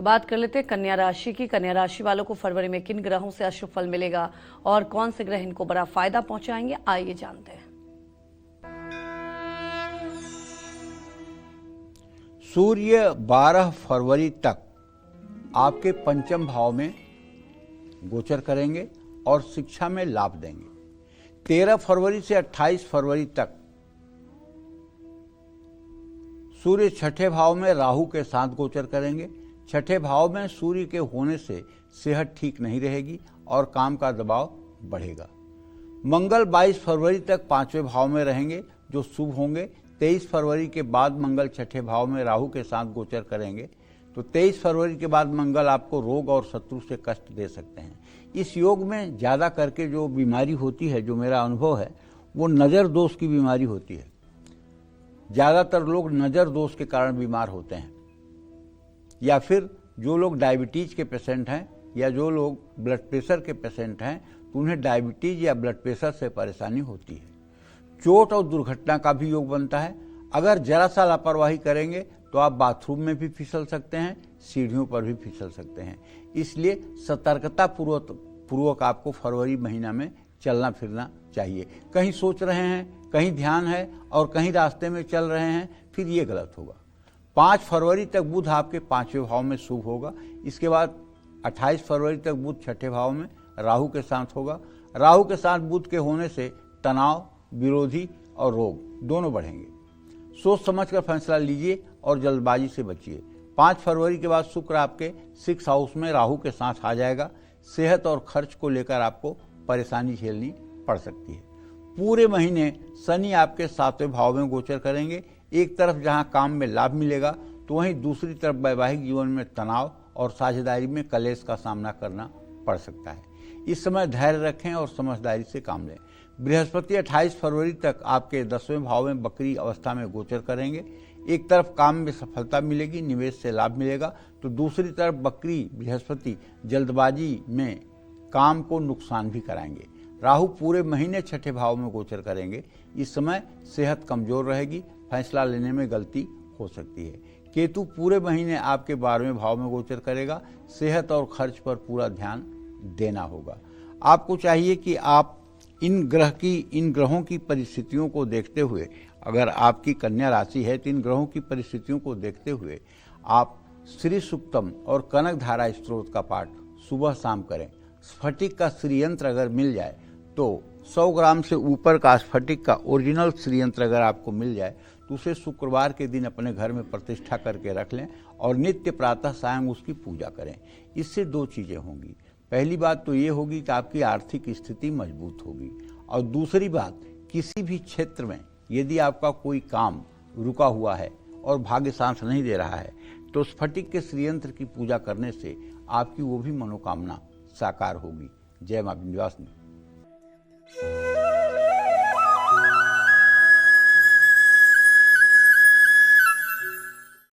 बात कर लेते हैं कन्या राशि की। कन्या राशि वालों को फरवरी में किन ग्रहों से अशुभ फल मिलेगा और कौन से ग्रह इनको बड़ा फायदा पहुंचाएंगे, आइए जानते हैं। सूर्य 12 फरवरी तक आपके पंचम भाव में गोचर करेंगे और शिक्षा में लाभ देंगे। 13 फरवरी से 28 फरवरी तक सूर्य छठे भाव में राहु के साथ गोचर करेंगे। छठे भाव में सूर्य के होने से सेहत ठीक नहीं रहेगी और काम का दबाव बढ़ेगा। मंगल 22 फरवरी तक पांचवें भाव में रहेंगे जो शुभ होंगे। 23 फरवरी के बाद मंगल छठे भाव में राहु के साथ गोचर करेंगे तो 23 फरवरी के बाद मंगल आपको रोग और शत्रु से कष्ट दे सकते हैं। इस योग में ज़्यादा करके जो बीमारी होती है, जो मेरा अनुभव है, वो नज़र दोष की बीमारी होती है। ज़्यादातर लोग नज़र दोष के कारण बीमार होते हैं, या फिर जो लोग डायबिटीज के पेशेंट हैं या जो लोग ब्लड प्रेशर के पेशेंट हैं तो उन्हें डायबिटीज या ब्लड प्रेशर से परेशानी होती है। चोट और दुर्घटना का भी योग बनता है। अगर जरा सा लापरवाही करेंगे तो आप बाथरूम में भी फिसल सकते हैं, सीढ़ियों पर भी फिसल सकते हैं। इसलिए सतर्कता पूर्वक आपको फरवरी महीना में चलना फिरना चाहिए। कहीं सोच रहे हैं, कहीं ध्यान है और कहीं रास्ते में चल रहे हैं, फिर ये गलत होगा। 5 फरवरी तक बुध आपके पांचवें भाव में शुभ होगा। इसके बाद 28 फरवरी तक बुध छठे भाव में राहु के साथ होगा। राहु के साथ बुध के होने से तनाव, विरोधी और रोग दोनों बढ़ेंगे। सोच समझकर फैसला लीजिए और जल्दबाजी से बचिए। 5 फरवरी के बाद शुक्र आपके 6 हाउस में राहु के साथ आ जाएगा। सेहत और खर्च को लेकर आपको परेशानी झेलनी पड़ सकती है। पूरे महीने शनि आपके 7वें भाव में गोचर करेंगे। एक तरफ जहां काम में लाभ मिलेगा तो वहीं दूसरी तरफ वैवाहिक जीवन में तनाव और साझेदारी में कलेश का सामना करना पड़ सकता है। इस समय धैर्य रखें और समझदारी से काम लें। बृहस्पति 28 फरवरी तक आपके 10वें भाव में बकरी अवस्था में गोचर करेंगे। एक तरफ काम में सफलता मिलेगी, निवेश से लाभ मिलेगा, तो दूसरी तरफ बकरी बृहस्पति जल्दबाजी में काम को नुकसान भी कराएंगे। राहु पूरे महीने छठे भाव में गोचर करेंगे। इस समय सेहत कमजोर रहेगी, फैसला लेने में गलती हो सकती है। केतु पूरे महीने आपके 12वें भाव में गोचर करेगा। सेहत और खर्च पर पूरा ध्यान देना होगा। आपको चाहिए कि आप इन ग्रहों की परिस्थितियों को देखते हुए, अगर आपकी कन्या राशि है तो इन ग्रहों की परिस्थितियों को देखते हुए आप श्री सूक्तम और कनक धारा स्त्रोत का पाठ सुबह शाम करें। स्फटिक का श्रीयंत्र अगर मिल जाए तो 100 ग्राम से ऊपर का स्फटिक का ओरिजिनल श्रीयंत्र अगर आपको मिल जाए तो उसे शुक्रवार के दिन अपने घर में प्रतिष्ठा करके रख लें और नित्य प्रातः सायं उसकी पूजा करें। इससे 2 चीज़ें होंगी। पहली बात तो ये होगी कि आपकी आर्थिक स्थिति मजबूत होगी, और दूसरी बात, किसी भी क्षेत्र में यदि आपका कोई काम रुका हुआ है और भाग्य साथ नहीं दे रहा है तो स्फटिक के श्रीयंत्र की पूजा करने से आपकी वो भी मनोकामना साकार होगी। जय मां विंध्यवासिनी।